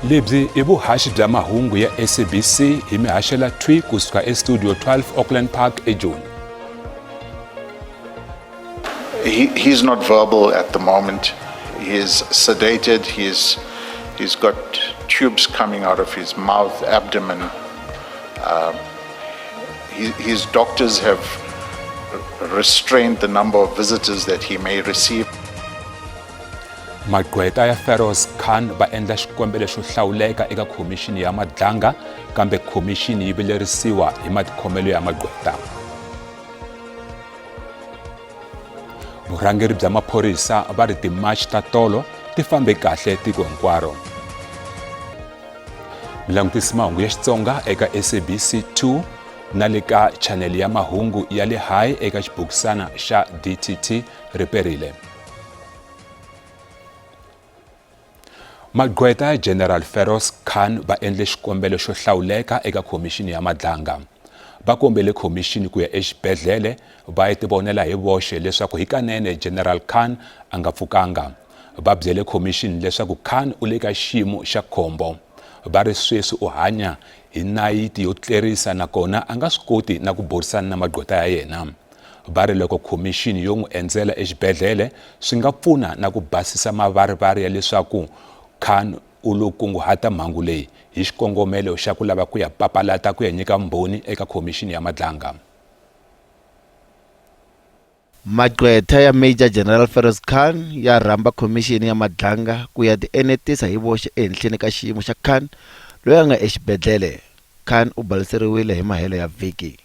Lebyi I vuhaxi bya mahungu ya SABC hi mihashela twi kusuka estudio 12 Auckland Park eJoni. He's not verbal at the moment. He is sedated. He's got tubes coming out of his mouth, abdomen. His doctors have restrained the number of visitors that he may receive. Magqweta ya Feroz Khan va endla xikombelo xo hlawuleka eka khomixini ya madlanga kambe khomixini yi vilerisiwa hi matikhomelo ya Magqweta. Vurhangeri bya maphorisa va ri timarch ta tolo ti fambe kahle tiko hinkwaro. Milangutisi mahungu ya Xitsonga eka SABC 2 na le ka chanel ya mahungu ya le Hai eka xibukisana xa DTT riperile. Magqweta ya General Feroz Khan va endle xikombelo xo hlawuleka eka khomixini ya madlanga. Va kombele khomixini ku ya exibedhlele va ya tivonela hi voxe leswaku hikanene General Khan a nga pfukanga. Va byele khomixini leswaku Khan u le ka xiyimo xa khombo. Va ri sweswi u hanya hi nayiti yo tlerisa nakona a nga swi koti na ku burisana na magqweta ya yena. Va ri loko khomixini yo n'wi endzela exibedhlele swi nga pfuna na ku basisa mavarivari ya leswaku Khan u lo kunguhata mhangu leyi hi xikongomelo xa ku lava ku ya papalata ku ya nyika mbhoni eka khomixini ya madlanga. Magqweta ya Major General Feroz Khan ya rhamba khomixini ya madlanga ku ya ti enetisa hi voxe ehenhleni ka xiyimo xa Khan loyi a nga exibedhlele. Khan u baliseriwile hi mahelo ya vhiki.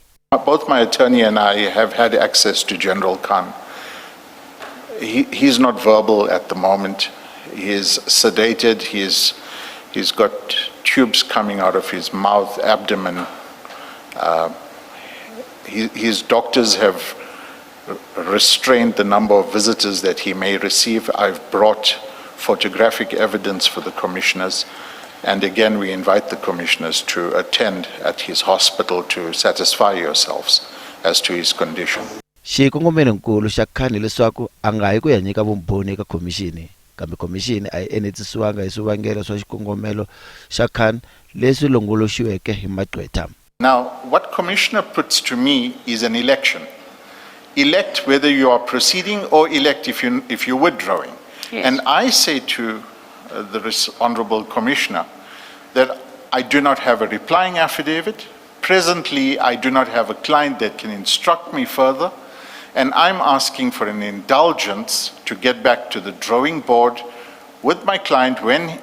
Both my attorney and I have had access to General Khan. He's not verbal at the moment. He is sedated. He's got tubes coming out of his mouth, abdomen. His doctors have restrained the number of visitors that he may receive. I've brought photographic evidence for the commissioners. And again, we invite the commissioners to attend at his hospital to satisfy yourselves as to his condition. Xikongomelo xa Khan leswaku a nga yi ku ya nyika vumbhoni eka khomixini. Kambe khomixini a yi enetisiwanga hi swivangelo swa xikongomelo xa Khan leswi longoloxiweke hi Magqweta. Now, what commissioner puts to me is an election. Elect whether you are proceeding or elect if you're withdrawing. Yes. And I say to the honorable commissioner that I do not have a replying affidavit. Presently, I do not have a client that can instruct me further. And I'm asking for an indulgence to get back to the drawing board with my client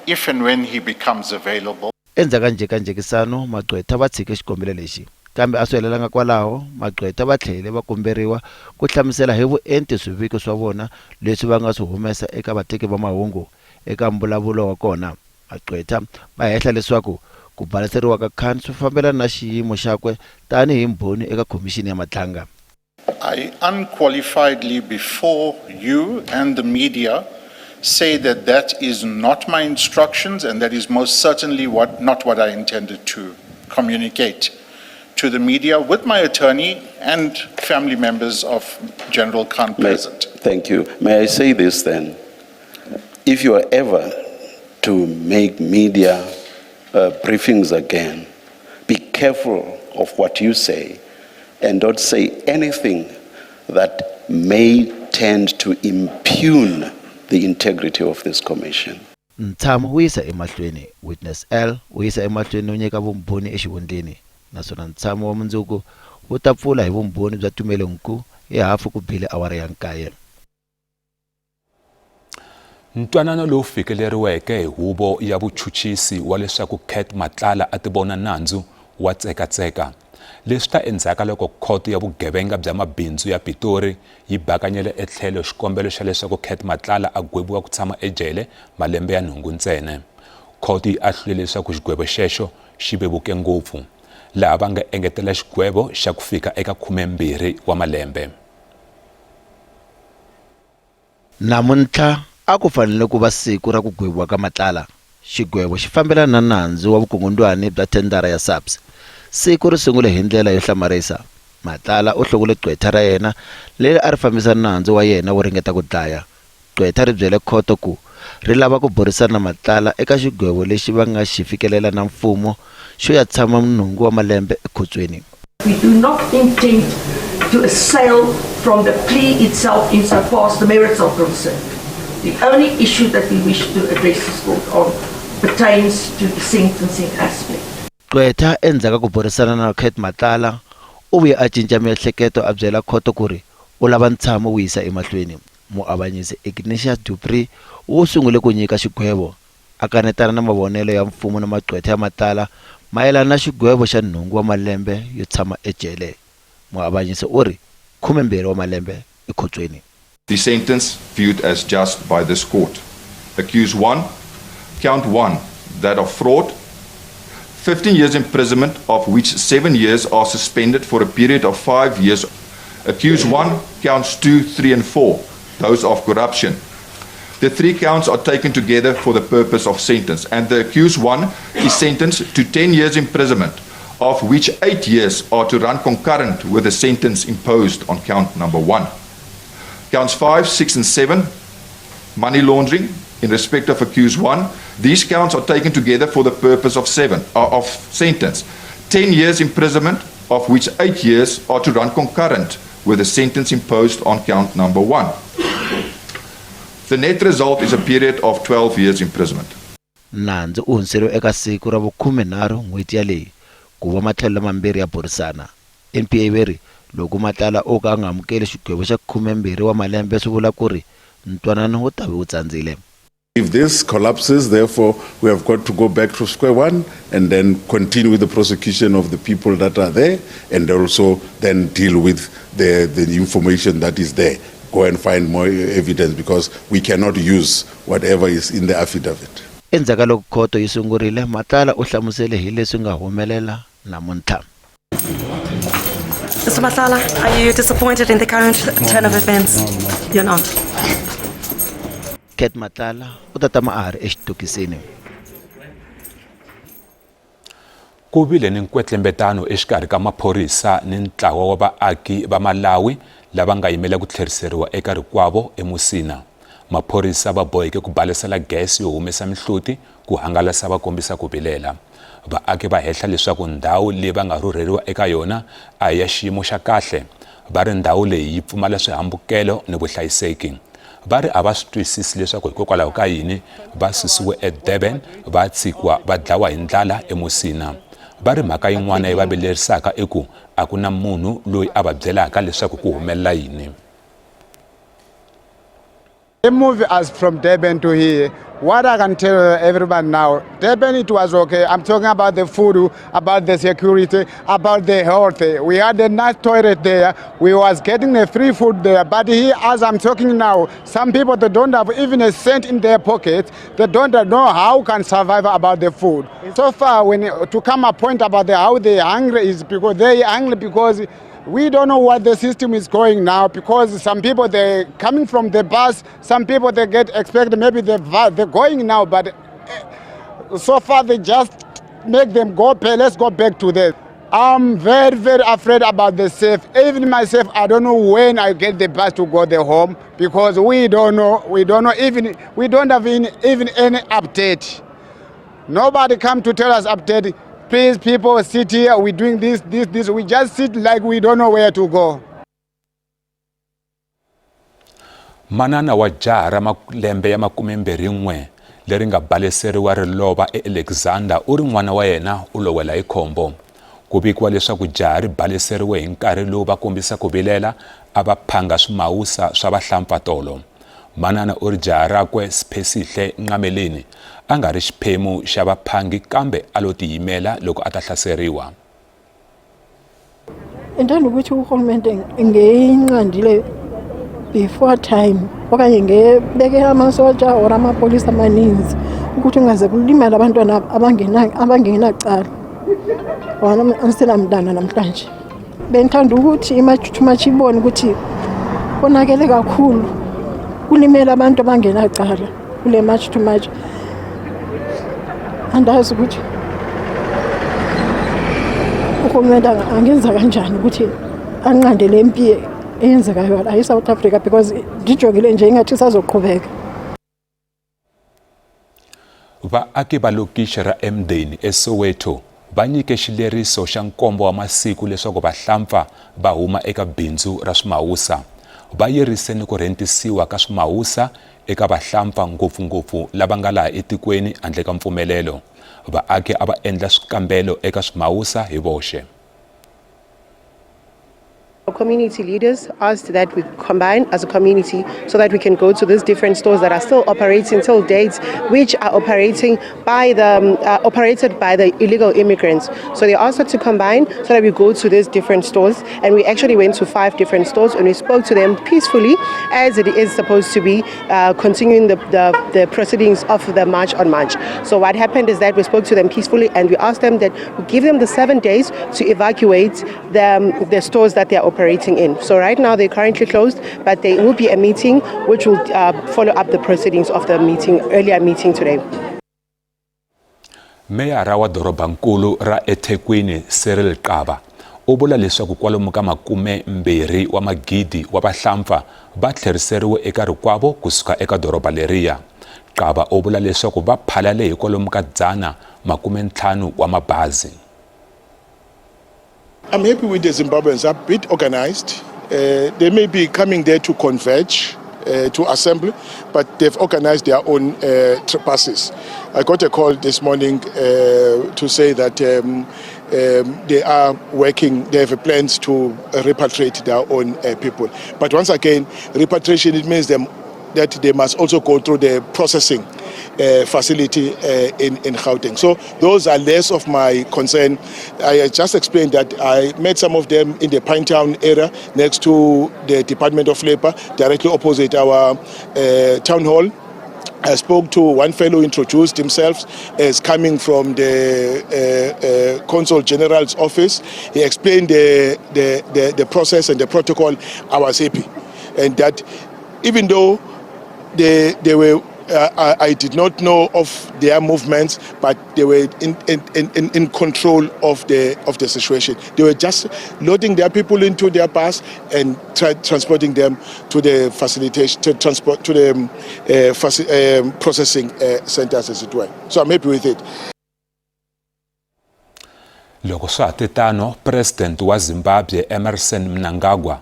if and when he becomes available. Endzhaku ka njekisano Magqweta va tshike xikombelo lexi. Kambe a swi helelanga kwalaho Magqweta va tlhele va komberiwa ku hlamusela hi vuenti swiviko swa vona leswi va nga swi humesa eka vateki va mahungu eka mbulavulo wa kona. Magqweta va hehla leswaku ku baliseriwa ka Khan swi fambelana na xiyimo xakwe tanihi mbhoni eka khomixini ya madlanga. I unqualifiedly before you and the media say that is not my instructions and that is most certainly not what I intended to communicate to the media with my attorney and family members of General Khan present. Thank you. May I say this then? If you are ever to make media briefings again, be careful of what you say and don't say anything that may tend to impugn the integrity of this commission. Ntshamo wu yisa emahlweni. Witness L wu yisa emahlweni no nyika vumbhoni exihundleni. Naswona ntshamo wa mundzuku wu ta pfula hi vumbhoni bya Tumelonku hi hafu ku bile awara ya 9. Ntwanano lowu fikeleriweke hi huvo ya vuchuchisi wa leswaku Kurt Matlala a tivona nandzu wa tsekatseka. Leswi ta endzhaku loko khoto ya vugevenga bya mabindzu ya Pitori yi bakanyele etlhelo xikombelo xa leswaku Kurt Matlala a gweviwa ku tshama ejele malembe ya 8 ntsena. Khoto yi ahlule leswaku xigwevo xexo xi vevuke ngopfu, laha va nga engetela xigwevo xa ku fika eka 12 wa malembe. Namuntlha a ku fanele ku va siku ra ku gweviwa ka Matlala. Xigwevo xi fambelana na nandzu wa vukungundwani bya thendara ya SAPS. Siku ri sungule hi ndlela yo hlamarisa. Matlala u hlongole gqwetha ra yena leri a ri fambisa nandzu wa yena wo ringeta ku dlaya. Gqwetha ri byele khoto ku ri lava ku burisana na Matala eka xigwevo lexi va nga xi fikelela na mfumo xo ya tshama nhungu wa malembe ekhotsweni. We do not intend to assail from the plea itself insofar as the merits are concerned. The only issue that we wish to address this court on pertains to the sentencing aspect. Gqwetha endzhaku ku burisana na Kate Matala u vuye a cinca miehleketo a byela khoto ku ri u lava ntshamo wu yisa emahlweni. Muavanyisi Ignatius du Preez u sungule ku nyika xigwevo a kanetana na mavonelo ya mfumo na maqwetha ya Matala mayelana na xigwevo xa nhungu wa malembe yo tshama ejele. Muavanyisi u ri 12 wa malembe ekhotsweni. The sentence viewed as just by this court. Accused 1, count 1, that of fraud, 15 years imprisonment, of which 7 years are suspended for a period of 5 years. Accused 1, counts 2, 3 and 4, those of corruption. The 3 counts are taken together for the purpose of sentence, and the accused 1 is sentenced to 10 years imprisonment, of which 8 years are to run concurrent with the sentence imposed on count number 1. Counts 5, 6 and 7, money laundering, in respect of accused 1. These counts are taken together for the purpose of sentence. 10 years imprisonment, of which 8 years are to run concurrent with the sentence imposed on count number 1. The net result is a period of 12 years imprisonment. Nandzu u hundzeriwe eka siku ra vu-13 n'hweti yaleyi ku va matlhelo mambirhi ya burisana. NPA veri loko Matala o ka a nga amukeli xigwevo xa 12 wa malembe swi vula ku ri ntwanano wu ta ve wu tsandzile. If this collapses, therefore, we have got to go back to square one and then continue with the prosecution of the people that are there and also then deal with the information that is there. Go and find more evidence because we cannot use whatever is in the affidavit. Endzhaku loko khoto yi sungurile, Matala u hlamusele hi leswi nga humelela namuntlha. Mr. Matala, are you disappointed in the current turn of events? You're not. Kate Matala u tatama a ri exitokisini. Ku vile ni nkwetlembetano exikarhi ka maphorisa ni ntlawa wa vaaki va Malawi lava nga yimela ku tlheriseriwa eka rikwavo eMusina. Maphorisa va boheke ku balesela gesi yo humesa mihluti ku hangalasa va kombisa ku vilela. Vaaki va hehla leswaku ndhawu leyi va nga rhurheriwa eka yona a hi ya xiyimo xa kahle. Va ri ndhawu leyi yi pfumala swihambukelo ni vuhlayiseki. Va ri a va swi twisisi leswaku hikokwalaho ka yini va susiwe eDurban va tshikiwa va dlawa hi ndlala eMusina. Va ri mhaka yin'wana yi va vilerisaka i ku a ku na munhu loyi a va byelaka leswaku ku humelela yini. The move us from Durban to here. What I can tell everyone now, Durban it was okay. I'm talking about the food, about the security, about the health. We had a nice toilet there. We was getting the free food there. But here, as I'm talking now, some people they don't have even a cent in their pocket. They don't know how can survive about the food. So far, when to come a point about how they hungry is because they hungry because we don't know what the system is going now because some people they're coming from the bus, some people they get expected maybe they're going now, but so far they just make them go pay. Let's go back to that. I'm very, very afraid about the safe. Even myself, I don't know when I get the bus to go there home because we don't know. We don't have even any update. Nobody come to tell us update. Please, people sit here, we're doing this. We just sit like we don't know where to go. Manana wa jaha ra malembe ya 21 leri nga baleseriwa ri lova eAlexander u ri n'wana wa yena u lovela hi khombo. Ku vikiwa leswaku jaha ri baleseriwe hi nkarhi lowu va kombisa ku vilela a va phanga swimawusa swa vahlampfa tolo. Manana u ri jaha rakwe Sipesihle Nqameleni a nga ri xiphemu xa vaphangi kambe a lo tiyimela loko a ta hlaseriwa. Intando ukuthi uhulumende ngeyinqandile before time okanye ngebeke amasoja or amapolisa amaninzi ukuthi ungaze kulimala abantwana abangenacala. Wona angisenamntana namhlanje. Bengithanda ukuthi imathi ibone ukuthi konakele kakhulu kulimela abantu abangenacala kule match to match. Andazi ukuthi uhulumende angenza kanjani ukuthi anqande le mpi eyenzekayo la eSouth Africa because dijongile nje ingathi sazoqhubeka. Vaaki va lokixi ra Emdeni eSoweto va nyike xileriso xa nkombo wa masiku leswaku vahlampfa va huma eka bindzu ra swimawusa. Va yerise ni ku rhentisiwa ka swimawusa eka vahlampfa ngopfungopfu lava nga laha etikweni handle ka mpfumelelo. Vaaki a va endla swikambelo eka swimawusa hi voxe. Our community leaders asked that we combine as a community so that we can go to these different stores that are still operating till dates, which are operated by the illegal immigrants. So they asked us to combine so that we go to these different stores, and we actually went to 5 different stores and we spoke to them peacefully, as it is supposed to be, continuing the proceedings of the March on March. So what happened is that we spoke to them peacefully and we asked them that we give them the 7 days to evacuate the stores that they are operating in. So right now they're currently closed, but there will be a meeting which will follow up the proceedings of the earlier meeting today. Meyara wa dorobankulu ra eThekwini Cyril Qaba u vula leswaku kwalomu ka 20 wa magidi wa vahlampfa va tlheriseriwe eka rikwavo kusuka eka doroba leriya. Qaba u vula leswaku va phalale hi kwalomu ka 150 wa mabazi. I'm happy with the Zimbabweans. Are a bit organized. They may be coming there to converge, to assemble, but they've organized their own buses. I got a call this morning to say that they are working, they have plans to repatriate their own people. But once again, repatriation, it means that they must also go through the processing facility in Gauteng. So those are less of my concern. I just explained that I met some of them in the Pinetown area next to the Department of Labor, directly opposite our town hall. I spoke to one fellow who introduced himself as coming from the Consul General's office. He explained the process and the protocol. I was happy. And that even though they were I did not know of their movements, but they were in control of the situation. They were just loading their people into their bus and transporting them to the processing centers, as it were. So I'm happy with it. Loko swa tetano, President wa Zimbabwe Emmerson Mnangagwa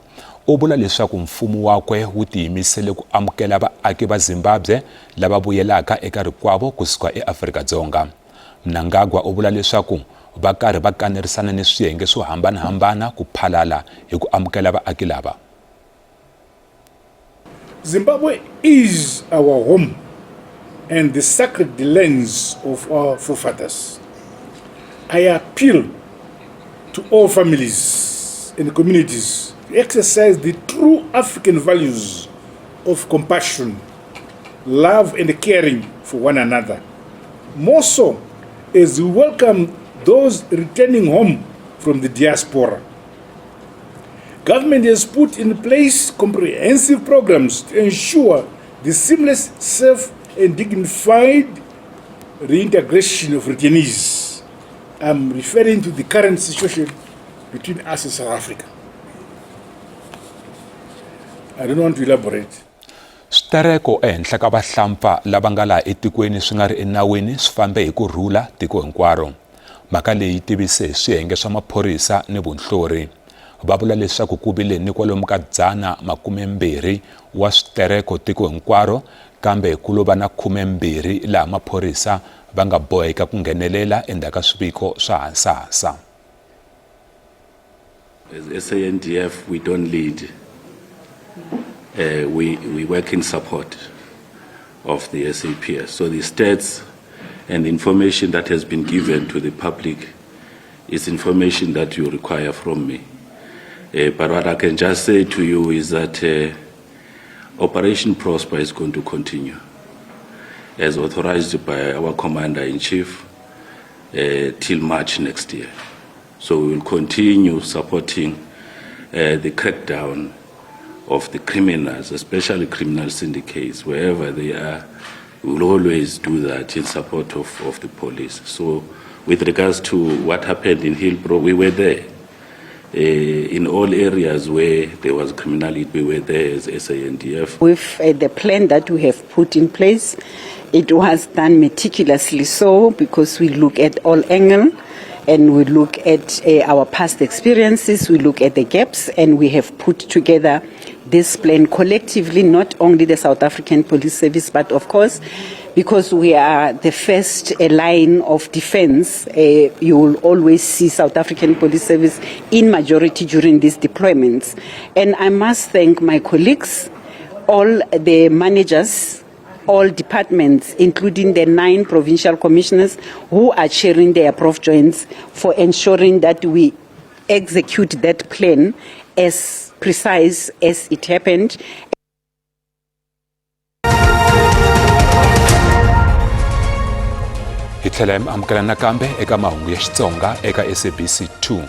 u vula leswaku mfumo wakwe wu tiyimisele ku amukela vaaki va Zimbabwe lava vuyelaka eka rikwavo kusuka eAfrika-Dzonga. Mnangagwa u vula leswaku va karhi va kanerisana ni swiyenge swo hambanahambana ku phalala hi ku amukela vaaki lava. Zimbabwe is our home and the sacred lands of our forefathers. I appeal to all families and communities to exercise the true African values of compassion, love and caring for one another. More so as we welcome those returning home from the diaspora. Government has put in place comprehensive programs to ensure the seamless, safe and dignified reintegration of returnees. I'm referring to the current situation between us and South Africa. I don't want to elaborate. Switereko ehenhla ka vahlampfa lava nga laha etikweni swi nga ri enawini swi fambe hi ku rhula tiko hinkwaro. Mhaka leyi tivise swiyenge swa maphorisa ni vunhlori. Va vula leswaku ku vile ni kwalomu ka 120 wa switereko tiko hinkwaro, kambe ku lo va na 12 laha maphorisa va nga boheka ku nghenelela endzhaku ka swiviko swa hasahasa. As SANDF, we don't lead. We work in support of the SAPS. So the stats and the information that has been given to the public is information that you require from me. But what I can just say to you is that Operation Prosper is going to continue as authorized by our Commander-in-Chief till March next year. So we will continue supporting the crackdown of the criminals, especially criminal syndicates, wherever they are. We will always do that in support of the police. So with regards to what happened in Hillbrow, we were there. in all areas where there was criminality, we were there as SANDF. With the plan that we have put in place, it was done meticulously so because we look at all angles and we look at our past experiences, we look at the gaps, and we have put together this plan collectively, not only the South African Police Service, but of course, because we are the first line of defense, you will always see South African Police Service in majority during these deployments. And I must thank my colleagues, all the managers, all departments, including the 9 provincial commissioners who are chairing their prof joints for ensuring that we execute that plan as precise as it happened. Hi tlhela mi amukela nakambe eka mahungu ya Xitsonga eka SABC 2.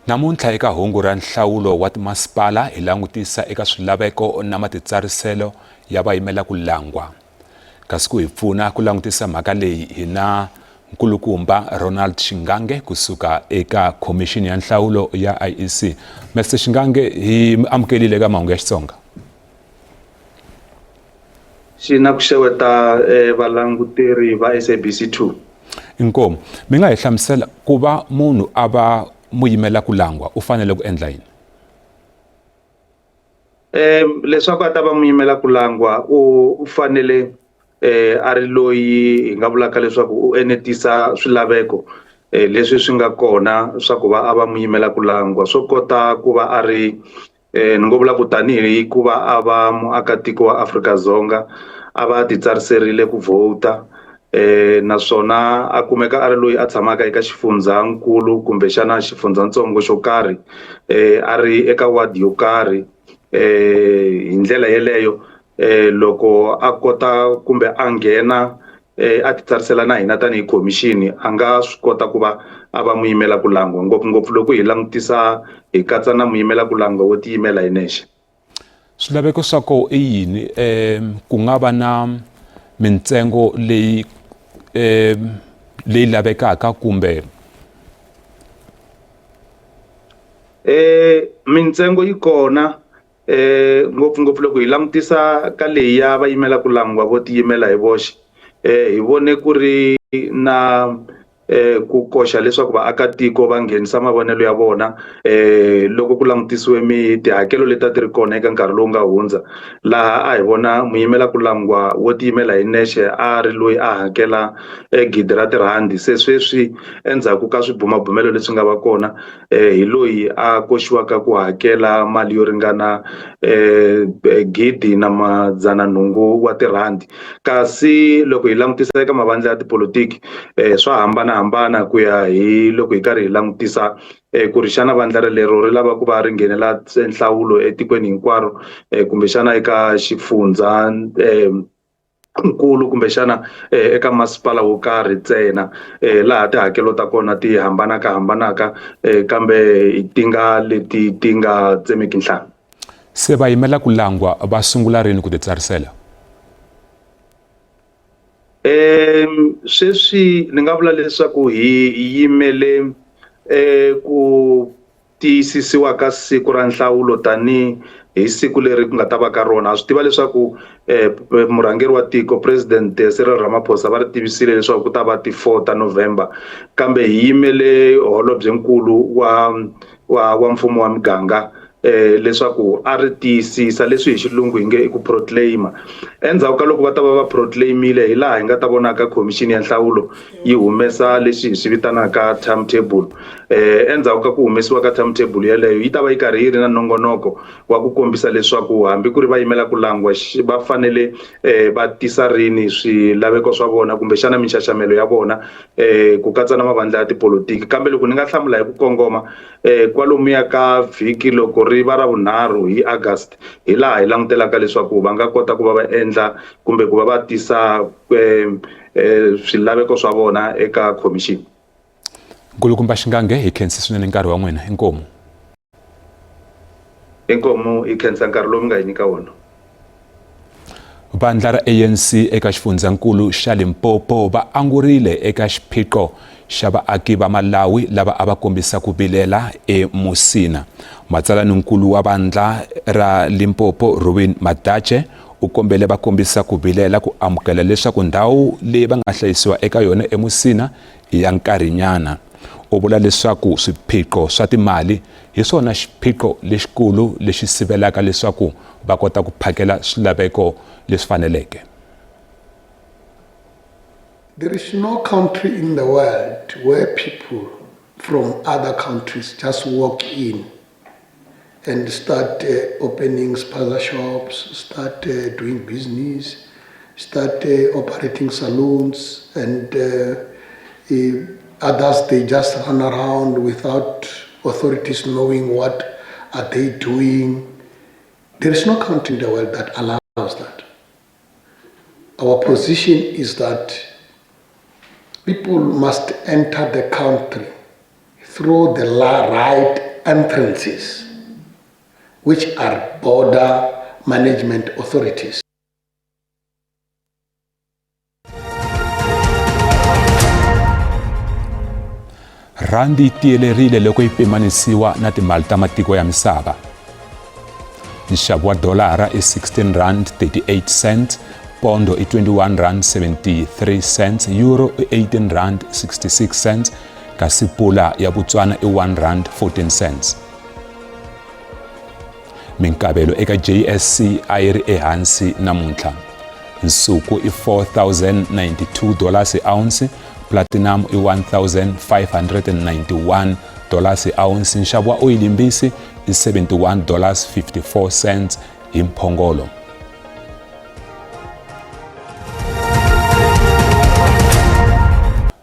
Namuntlha eka hungu ra nhlawulo wa timasipala hi langutisa eka swilaveko na matitsariselo ya vayimela ku langwa. Kasi ku hi pfuna ku langutisa mhaka leyi hi na nkulukumba Ronald Shingange kusuka eka Commission ya nhlawulo ya IEC. Mr. Shingange, hi amukelile eka mahungu ya Xitsonga. Xina ku xeweta valanguteri va SABC 2. Inkomo, mi nga hi hlamusela ku va munhu a va muyimela ku langwa u fanele ku endla yini? Leswaku a ta va muyimela ku langwa u fanele a ri loyi hi nga vulaka leswaku u enetisa swilaveko leswi swi nga kona swa ku va a va muyimela ku langwa, swo kota ku va a ri ni ngo vula ku tanihi ku va a va muakatiko wa Afrika-Dzonga, a va titsariserile ku vota, naswona a kumeka a ri loyi a tshamaka eka xifundzankulu kumbe xana xifundzatsongo xo karhi, a ri eka wadi yo karhi. Hi ndlela yeleyo loko a kota kumbe a nghena a titsarisela na hina tanihi commission, a nga swi kota ku va a va muyimela ku langwa, ngopfungopfu loko hi langutisa hi katsa na muyimela ku langwa wo tiyimela hi nexe. Swilaveko swa ko i yini ku nga va na mintsengo leyi lavekaka kumbe mintsengo yi kona ngopfungopfu loko hi langutisa ka leyi ya vayimela ku langwa vo tiyimela hi voxe, hi vone ku ri na ku koxa leswaku vaakatiko va nghenisa mavonelo ya vona loko ku langutisiwe tihakelo leti ti ri kona eka nkarhi lowu nga hundza, laha a hi vona muyimela ku langwa wo tiyimela hi nexe a ri loyi a hakela gidi ra tirhandi. Se sweswi endzhaku ka swibumabumelo leswi nga va kona hi loyi a koxiwaka ku hakela mali yo ringana gidi na R100 wa tirhandi. Kasi loko hi langutisa eka mavandla ya tipolitiki swa hambana ku ya hi loko hi karhi hi langutisa ku ri xana vandla lero ri lava ku va ri nghenela nhlawulo etikweni hinkwaro kumbe xana eka xifundza nkulu kumbe xana eka masipala wo karhi ntsena, laha tihakelo ta kona ti hambanaka kambe leti ti nga tsemeki nhlana. Se vayimela ku langwa va sungula rini ku titsarisela? Sweswi ni nga vula leswaku hi yimele ku tiyisisiwa ka siku ra nhlawulo tani hi siku leri ku nga ta va ka rona. Swi tiva leswaku murhangeri wa tiko President Cyril Ramaphosa va ri tivisile leswaku ku ta va ti 4 ta November, kambe hi yimele holobyenkulu wa mfumo wa miganga leswaku a ri tiyisisa leswi hi xilungu hi nge i ku proclaima. Endzhaku ka loko va ta va proclaimile hi laha hi nga ta vonaka commission ya nhlawulo yi humesa leswi hi swi vitanaka timetable. Endzhaku ka ku humesiwa ka timetable yeleyo yi ta va yi karhi yi ri na nongonoko wa ku kombisa leswaku hambi ku ri vayimela ku langwa va fanele va tisa rini swilaveko swa vona kumbe xana minxaxamelo ya vona ku katsa na mavandla ya tipolitiki. Kambe loko ni nga hlamula hi ku kongoma kwalomuya ka vhiki loko ri va ra vunharhu hi August, hi laha hi langutelaka leswaku va nga kota ku va va endla kumbe ku va va tisa swilaveko swa vona eka commission. Nkulukumba Shingange, hi khensa swinene nkarhi wa n'wina. Inkomu. Inkomu hi khensa nkarhi lowu mi nga hi nyika wona. Vandla ra ANC eka xifundzankulu xa Limpopo va angurile eka xiphiqo xa vaaki va Malawi lava a va kombisa ku vilela eMusina. Matsalankulu wa vandla ra Limpopo Ruben Madache u kombele va kombisa ku vilela ku amukela leswaku ndhawu leyi va nga hlayisiwa eka yona eMusina i ya nkarhinyana. U vula leswaku swiphiqo swa timali hi swona xiphiqo lexikulu lexi sivelaka leswaku va kota ku phakela swilaveko leswi faneleke. There is no country in the world where people from other countries just walk in and start opening spaza shops, start doing business, start operating saloons, and others, they just run around without authorities knowing what are they doing. There is no country in the world that allows that. Our position is that people must enter the country through the right entrances, which are border management authorities. Randi tiyelerile loko yi pimanisiwa na timali ta matiko ya misava. Nxavo wa dolara i 16 rand 38 cents, pondo i 21 rand 73 cents, euro i 18 rand 66 cents, kasi pula ya Botswana i 1 rand 14 cents. Minkavelo eka JSC a yi ri ehansi namuntlha. Nsuku i $4,092 a ounce, platinum i $1,591 a ounce, nxavo wa oil yimbisi i $71.54 hi mphongolo.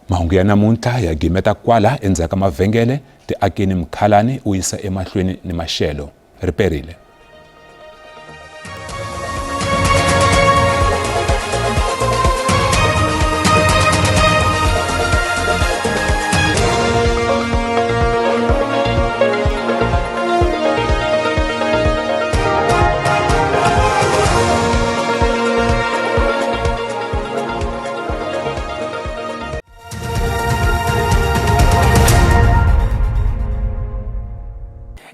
Mahungu ya namuntlha ya gimeta kwala endzhaku ka mavhengele tiakini Mkhalani u yisa emahlweni ni maxelo. Riperile.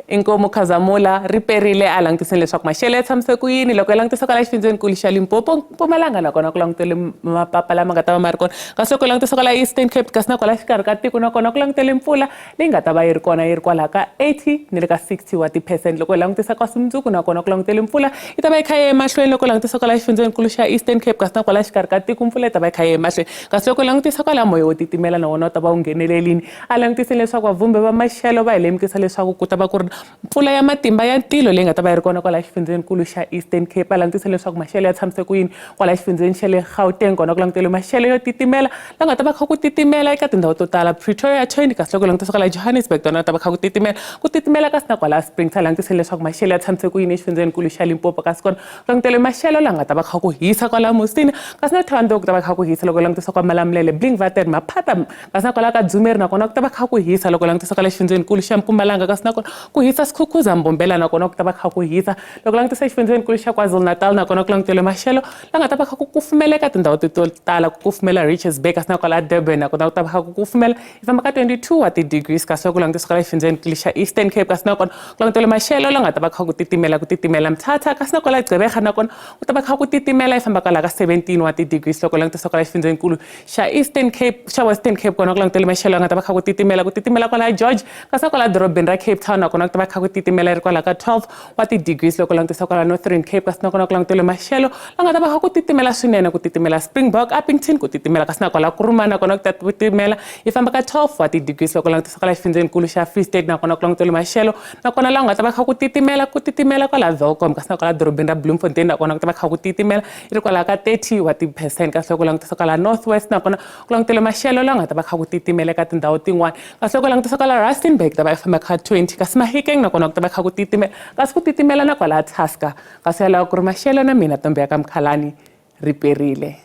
Inkomo Khazamula riperile a langutiseni leswaku maxelo ya tshamiseke ku yini loko ya langutisa ka la xifundzenikulu xa Limpopo Mpumalanga nakona ku langutele mapapa lama nga ta va ma ri kona kasi loko langutisa ka la Eastern Cape kasi na kwala xikarhi ka tiko nakona ku langutele mpfula leyi nga ta va yi ri kona yi ri kwalaha ka 80 ni le ka 60 wa ti-percent. Loko hi langutisa ka Sundzuku nakona ku langutele mpfula yi ta va yi kha yi emahlweni loko langutisa ka la xifundzenikulu xa Eastern Cape kasi na kwala xikarhi ka tiko mpfula yi ta va yi kha yi emahlweni kasi loko hi langutisa ka la moya wo titimela na wona u ta va wu nghenelelini a langutiseni leswaku vavumbi va maxelo va hi lemukisa leswaku ku ta va ku ri mpfula ya matimba ya ntilo leyi nga ta va yi ri kona kwala xifundzenikulu xa Eastern Cape. A langutisa leswaku maxelo ya tshamiseke ku yini kwala xifundzenikulu xa le Gauteng kona ku langutele maxelo yo titimela la nga ta va kha ku titimela eka tindhawu to tala Pretoria 20 kasi loko langutisa kwala Johannesburg tona ta va kha ku titimela kasi na kwala Springs. A langutisa leswaku maxelo ya tshamiseke ku yini exifundzenikulu xa Limpopo kasi kona ku langutele maxelo la nga ta va kha ku hisa kwala Musina kasi na Thohoyandou ku ta va kha ku hisa loko langutisa kwa Malamulele Blinkwater Maphata kasi na kwala ka Dzumeri nakona ku ta va kha ku hisa loko langutisa kwala xifundzenikulu xa Mpumalanga kasi na kona ku hisa Skukuza Mbombela nakona ku ta va kha ku hisa loko langutisa xifundzenikulu xa KwaZulu-Natal nakona ku langutele maxelo la nga ta va kha ku kufumela eka tindhawu to tala ku kufumela Richards Bay kasi na kwala Durban nakona ku ta va kha ku kufumela yi famba ka 22 wa ti-degrees kasi loko langutisa kwala xifundzenikulu xa Eastern Cape kasi nakona ku langutele maxelo la nga ta va kha ku titimela Mthatha kasi na kwala Gqeberha nakona ku ta va kha ku titimela yi famba kwala ka 17 wa ti-degrees loko langutisa kwala xifundzenikulu xa Eastern Cape xa Western Cape kona ku langutele maxelo la nga ta va kha ku titimela kwala George kasi na kwala dorobeni ra Cape Town nakona ku ta va kha ku titimela yi ri kwala ka 12 wa ti-degrees loko langutisa kwala Northern Cape kasi nakona ku langutele maxelo la nga ta va kha ku titimela swinene ku titimela Springbok Upington ku titimela kasi na kwala Kuruma nakona ku ta titimela yi famba ka 12 wa ti-degrees loko langutisa kwala xifundzenikulu xa Free State nakona ku langutele maxelo nakona la nga ta va kha ku titimela kwala Welcome kasi na kwala dorobeni ra Bloemfontein nakona ku ta va kha ku titimela yi ri kwala ka 30 wa ti-percent kasi loko langutisa kwala North West nakona ku langutele maxelo la nga ta va kha ku titimela eka tindhawu tin'wana kasi loko langutisa kwala Rustenburg ta va yi famba ka 20 kasi Mahikeng nakona ku ta va kha ku titimela kasi ku titimela na kwala Tusker kasi yalawa ku ri maxelo na mina Ntombi ya ka Mkhalani riperile.